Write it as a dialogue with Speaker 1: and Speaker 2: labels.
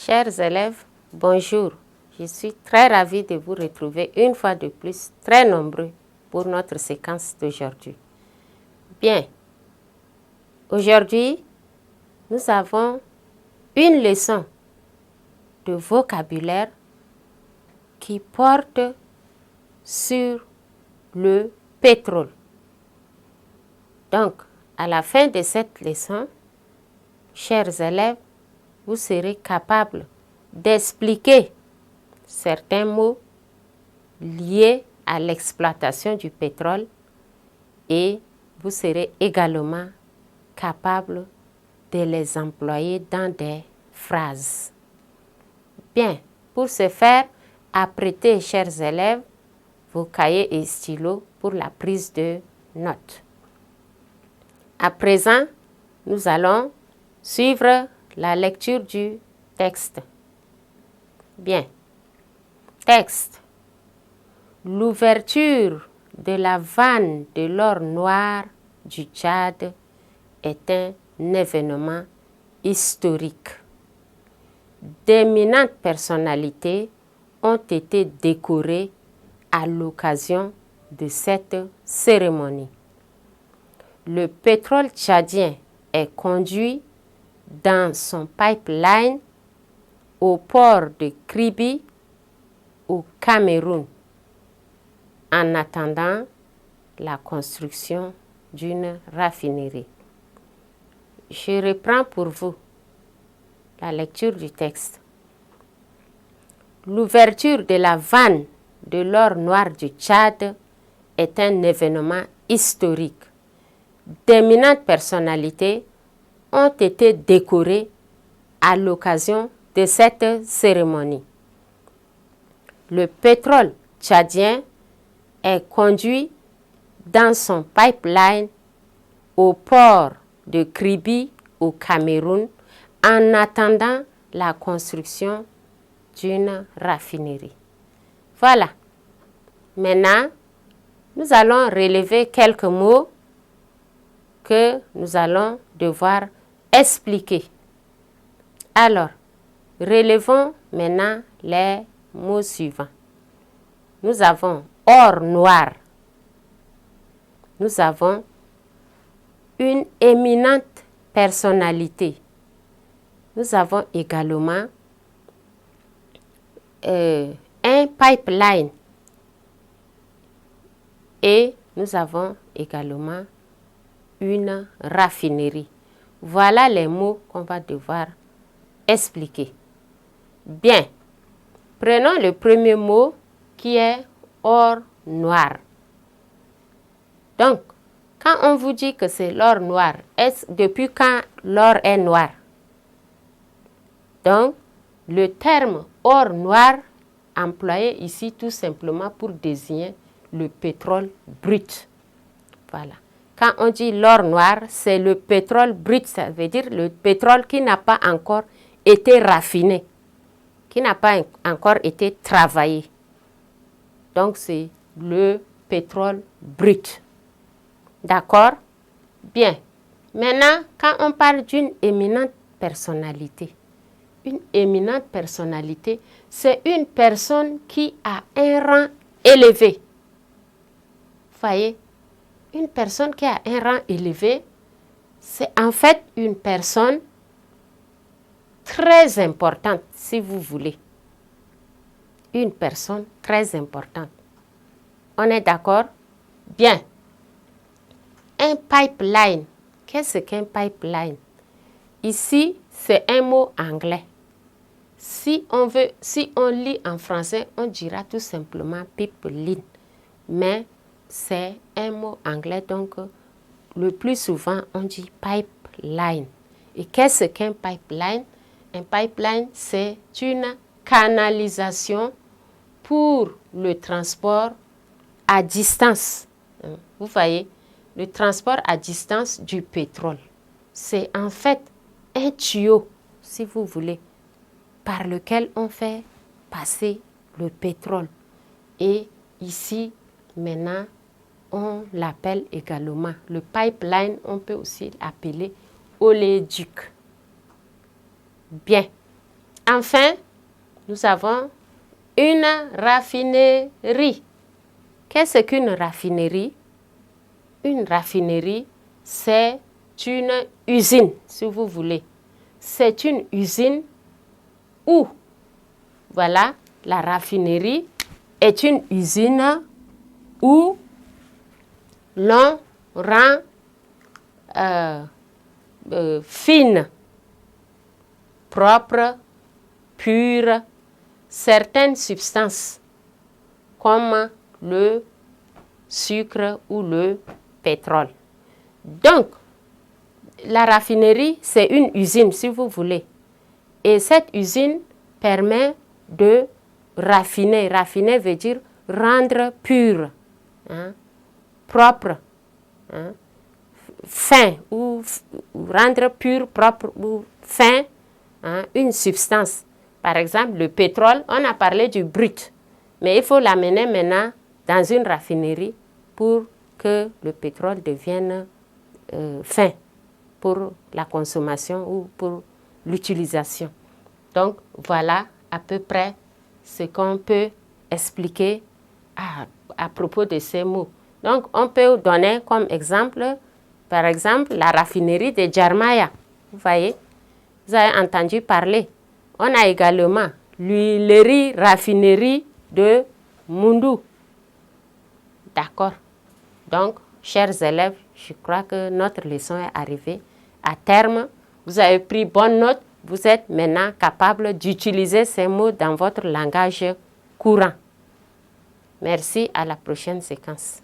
Speaker 1: Chers élèves, bonjour. Je suis très ravie de vous retrouver une fois de plus, très nombreux, pour notre séquence d'aujourd'hui. Bien, aujourd'hui, nous avons une leçon de vocabulaire qui porte sur le pétrole. Donc, à la fin de cette leçon, chers élèves, vous serez capables d'expliquer certains mots liés à l'exploitation du pétrole et vous serez également capable de les employer dans des phrases. Bien, pour ce faire, apprêtez, chers élèves, vos cahiers et stylos pour la prise de notes. À présent, nous allons suivre la lecture du texte. Bien. Texte. L'ouverture de la vanne de l'or noir du Tchad est un événement historique. D'éminentes personnalités ont été décorées à l'occasion de cette cérémonie. Le pétrole tchadien est conduit dans son pipeline au port de Kribi au Cameroun en attendant la construction d'une raffinerie. Je reprends pour vous la lecture du texte. L'ouverture de la vanne de l'or noir du Tchad est un événement historique. D'éminentes personnalités ont été décorées à l'occasion de cette cérémonie. Le pétrole tchadien est conduit dans son pipeline au port de Kribi au Cameroun en attendant la construction d'une raffinerie. Voilà. Maintenant, nous allons relever quelques mots que nous allons devoir expliquer. Alors, relevons maintenant les mots suivants. Nous avons or noir. Nous avons une éminente personnalité. Nous avons également un pipeline. Et nous avons également une raffinerie. Voilà les mots qu'on va devoir expliquer. Bien, prenons le premier mot qui est or noir. Donc, quand on vous dit que c'est l'or noir, depuis quand l'or est noir? Donc, le terme or noir employé ici tout simplement pour désigner le pétrole brut. Voilà. Quand on dit l'or noir, c'est le pétrole brut, ça veut dire le pétrole qui n'a pas encore été raffiné, qui n'a pas encore été travaillé. Donc, c'est le pétrole brut. D'accord? Bien. Maintenant, quand on parle d'une éminente personnalité, une éminente personnalité, c'est une personne qui a un rang élevé. Vous voyez? Une personne qui a un rang élevé, c'est en fait une personne très importante, si vous voulez. Une personne très importante. On est d'accord? Bien. Un pipeline. Qu'est-ce qu'un pipeline? Ici, c'est un mot anglais. Si on lit en français, on dira tout simplement pipeline. Mais c'est un mot anglais, donc le plus souvent, on dit pipeline. Et qu'est-ce qu'un pipeline? Un pipeline, c'est une canalisation pour le transport à distance. Vous voyez, le transport à distance du pétrole. C'est en fait un tuyau, si vous voulez, par lequel on fait passer le pétrole. Et ici, maintenant, on l'appelle également, le pipeline, on peut aussi l'appeler oléoduc. Bien. Enfin, nous avons une raffinerie. Qu'est-ce qu'une raffinerie? Une raffinerie, c'est une usine, si vous voulez. C'est une usine où, voilà, la raffinerie est une usine où l'on rend fine, propre, pure, certaines substances comme le sucre ou le pétrole. Donc, la raffinerie, c'est une usine, si vous voulez. Et cette usine permet de raffiner. Raffiner veut dire rendre pur, hein, propre, hein, fin, ou rendre pur, propre ou fin, hein, une substance. Par exemple, le pétrole, on a parlé du brut, mais il faut l'amener maintenant dans une raffinerie pour que le pétrole devienne fin pour la consommation ou pour l'utilisation. Donc, voilà à peu près ce qu'on peut expliquer à propos de ces mots. Donc, on peut donner comme exemple, par exemple, la raffinerie de Jarmaya. Vous voyez, vous avez entendu parler. On a également l'huilerie raffinerie de Moundou. D'accord. Donc, chers élèves, je crois que notre leçon est arrivée à terme. Vous avez pris bonne note. Vous êtes maintenant capable d'utiliser ces mots dans votre langage courant. Merci, à la prochaine séquence.